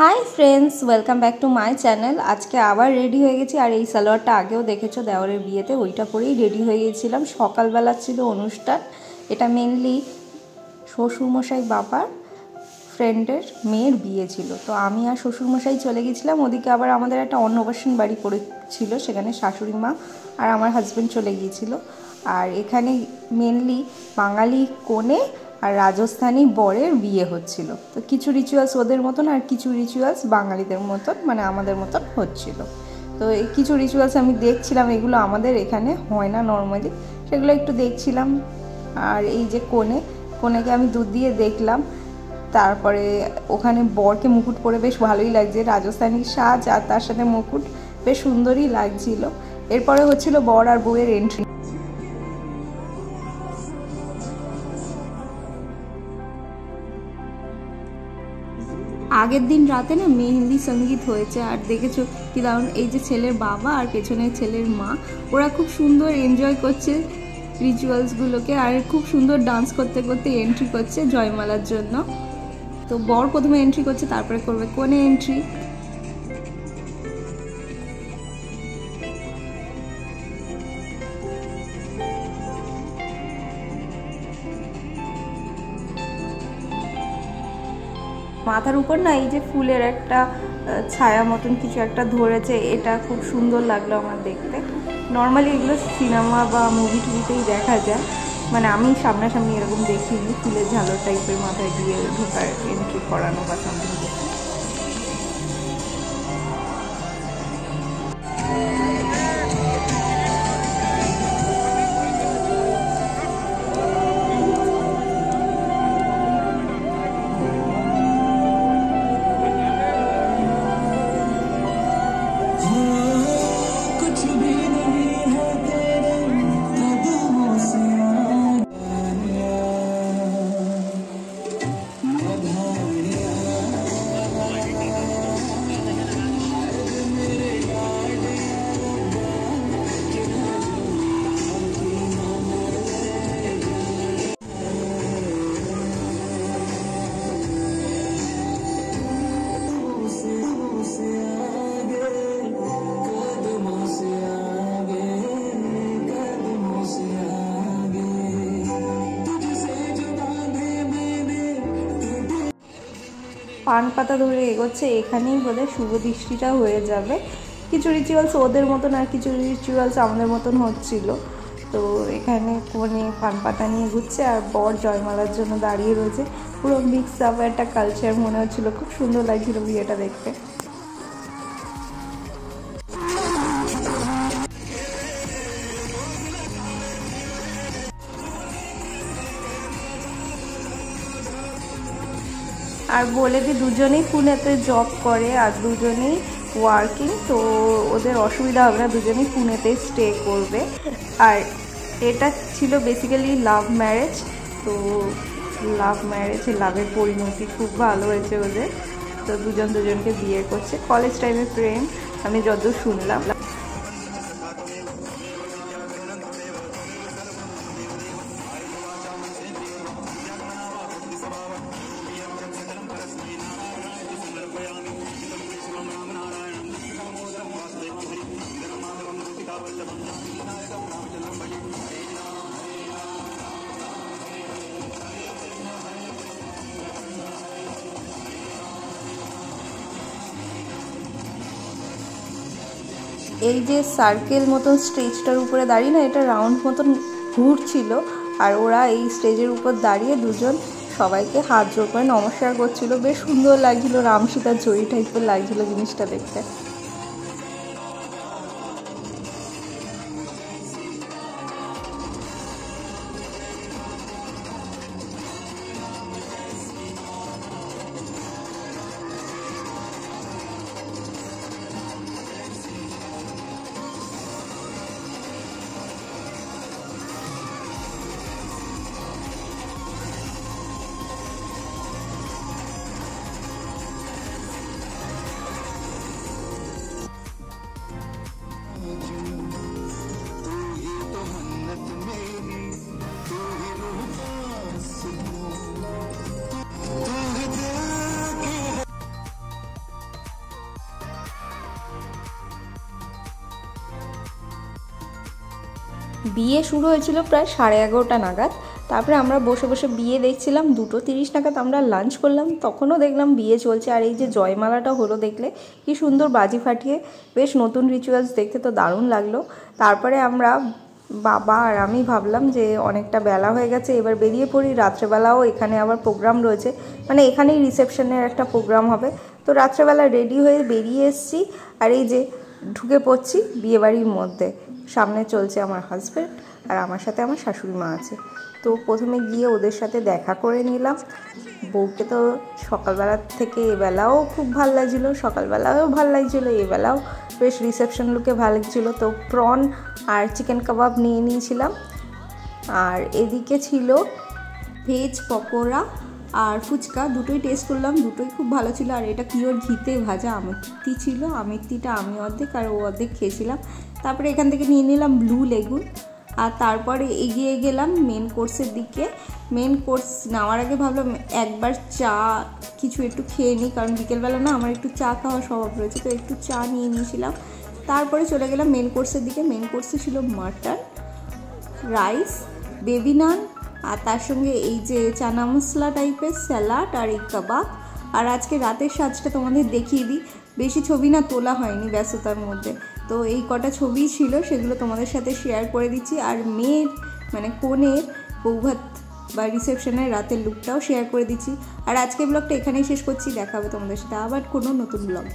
Hi friends, welcome back to my channel. আজকে আবার ready হয়ে গেছি। আর এই সালোয়ারটা আগেও দেখেছো দেওরের বিয়েতে, ওইটা পরেই রেডি হয়ে গেছিলাম। সকালবেলা ছিল অনুষ্ঠান। এটা মেনলি শ্বশুরমশাই বাবার ফ্রেন্ডের মেয়ের বিয়ে ছিল। তো আমি আর শ্বশুরমশাই চলে গেছিলাম। ওদিকে আবার আমাদের একটা অন্নপ্রাশন বাড়ি পড়েছিল, সেখানে শাশুড়ি মা আর আমার হাজব্যান্ড চলে গিয়েছিল। আর এখানে মেনলি বাঙালি কনে আর রাজস্থানী বরের বিয়ে হচ্ছিল। তো কিছু রিচুয়ালস ওদের মতন আর কিছু রিচুয়ালস বাঙালিদের মতন, মানে আমাদের মতন হচ্ছিল। তো এই কিছু রিচুয়ালস আমি দেখছিলাম, এগুলো আমাদের এখানে হয় না নর্মালি, সেগুলো একটু দেখছিলাম। আর এই যে কনেকে আমি দুধ দিয়ে দেখলাম। তারপরে ওখানে বরকে মুকুট পরে বেশ ভালোই লাগছে, রাজস্থানী সাজ আর তার সাথে মুকুট, বেশ সুন্দরই লাগছিল। এরপরে হচ্ছিল বর আর বউয়ের এন্ট্রি। আগের দিন রাতে না মেহেন্দি সঙ্গীত হয়েছে, আর দেখেছো কি দারুণ। এই যে ছেলের বাবা আর পেছনে ছেলের মা, ওরা খুব সুন্দর এনজয় করছে রিচুয়ালসগুলোকে, আর খুব সুন্দর ডান্স করতে করতে এন্ট্রি করছে জয়মালার জন্য। তো বর প্রথমে এন্ট্রি করছে, তারপরে করবে কনে এন্ট্রি। মাথার উপর না এই যে ফুলের একটা ছায়া মতন কিছু একটা ধরেছে, এটা খুব সুন্দর লাগলো আমার দেখতে। নর্মালি এগুলো সিনেমা বা মুভি টুভিতেই দেখা যায়, মানে আমি সামনাসামনি এরকম দেখিনি ফুলের ঝালর টাইপের মাথায় দিয়ে ঢোকার এন্ট্রি করানো বা সামথিং। পান পাতা ধরে এগোচ্ছে, এখানেই বোধহয় শুভ দৃষ্টিটা হয়ে যাবে। কিছু রিচুয়ালস ওদের মতন আর কিছু রিচুয়ালস আমাদের মতন হচ্ছিল। তো এখানে কোণে পান পাতা নিয়ে ঘুরছে আর বর জয়মালার জন্য দাঁড়িয়ে রয়েছে। পুরো মিক্স আপ একটা কালচার মনে হচ্ছিল, খুব সুন্দর লাগছিল বিয়েটা দেখতে। আর বলে দিই, দুজনেই পুনেতে জব করে আর দুজনেই ওয়ার্কিং, তো ওদের অসুবিধা হবে না, দুজনেই পুনেতেই স্টে করবে। আর এটা ছিল বেসিক্যালি লাভ ম্যারেজ। তো লাভ ম্যারেজে লাভের পরিণতি খুব ভালো হয়েছে ওদের। তো দুজন দুজনকে বিয়ে করছে, কলেজ টাইমে প্রেম, আমি যতদূর শুনলাম। এই যে সার্কেল মতন স্টেজটার উপরে দাঁড়িয়ে না, এটা রাউন্ড মতন ঘুরছিল, আর ওরা এই স্টেজের উপর দাঁড়িয়ে দুজন সবাইকে হাত জোড় করে নমস্কার করছিল। বেশ সুন্দর লাগছিল, রাম সীতার জয়ী টাইপের লাগছিল জিনিসটা দেখতে। বিয়ে শুরু হয়েছিল প্রায় 11:30 নাগাদ। তারপরে আমরা বসে বসে বিয়ে দেখছিলাম। 2:30 নাগাদ আমরা লাঞ্চ করলাম, তখনও দেখলাম বিয়ে চলছে। আর এই যে জয়মালাটা হলো, দেখলে কি সুন্দর বাজি ফাটিয়ে, বেশ নতুন রিচুয়ালস, দেখতে তো দারুণ লাগলো। তারপরে আমরা বাবা আর আমি ভাবলাম যে অনেকটা বেলা হয়ে গেছে, এবার বেরিয়ে পড়ি। রাত্রেবেলাও এখানে আবার প্রোগ্রাম রয়েছে, মানে এখানেই রিসেপশনের একটা প্রোগ্রাম হবে। তো রাত্রেবেলা রেডি হয়ে বেরিয়ে এসেছি, আর এই যে ঢুকে পড়ছি বিয়েবাড়ির মধ্যে। সামনে চলছে আমার হাজব্যান্ড, আর আমার সাথে আমার শাশুড়ি মা আছে। তো প্রথমে গিয়ে ওদের সাথে দেখা করে নিলাম। বউকে তো সকালবেলা থেকে এবেলাও খুব ভালো লাগছিলো, সকালবেলাও ভালো লাগছিলো, এবেলাও বেশ রিসেপশন লুকে ভালো লাগছিলো। তো প্রন আর চিকেন কাবাব নিয়ে নিয়েছিলাম। আর এদিকে ছিল ভেজ পকোড়া আর ফুচকা, দুটোই টেস্ট করলাম, দুটোই খুব ভালো ছিল। আর এটা পিওর ঘিতে ভাজা আমেথি ছিল, আমেথিটা আমি অর্ধেক আর ও অর্ধেক খেয়েছিলাম। তারপরে এখান থেকে নিয়ে নিলাম ব্লু লেগুন। আর তারপরে এগিয়ে গেলাম মেন কোর্সের দিকে। মেন কোর্স নেওয়ার আগে ভাবলাম একবার চা কিছু একটু খেয়ে নিই, কারণ বিকেলবেলা না আমার একটু চা খাওয়ার স্বভাব রয়েছে, তো একটু চা নিয়ে নিয়েছিলাম। তারপরে চলে গেলাম মেন কোর্সের দিকে। মেন কোর্সে ছিল মাটন, রাইস, বেবি নান, আর তার সঙ্গে এই যে চানা মশলা টাইপের স্যালাড আর এই কাবাব। আর আজকে রাতের সাজটা তোমাদের দেখিয়ে দিই, বেশি ছবি না তোলা হয়নি ব্যস্ততার মধ্যে, তো এই কটা ছবি ছিল সেগুলো তোমাদের সাথে শেয়ার করে দিচ্ছি। আর মেয়ের মানে কনের বৌভাত বা রিসেপশনের রাতের লুকটাও শেয়ার করে দিচ্ছি। আর আজকে ব্লগটা এখানেই শেষ করছি, দেখা হবে তোমাদের সাথে আবার কোনো নতুন ব্লগে।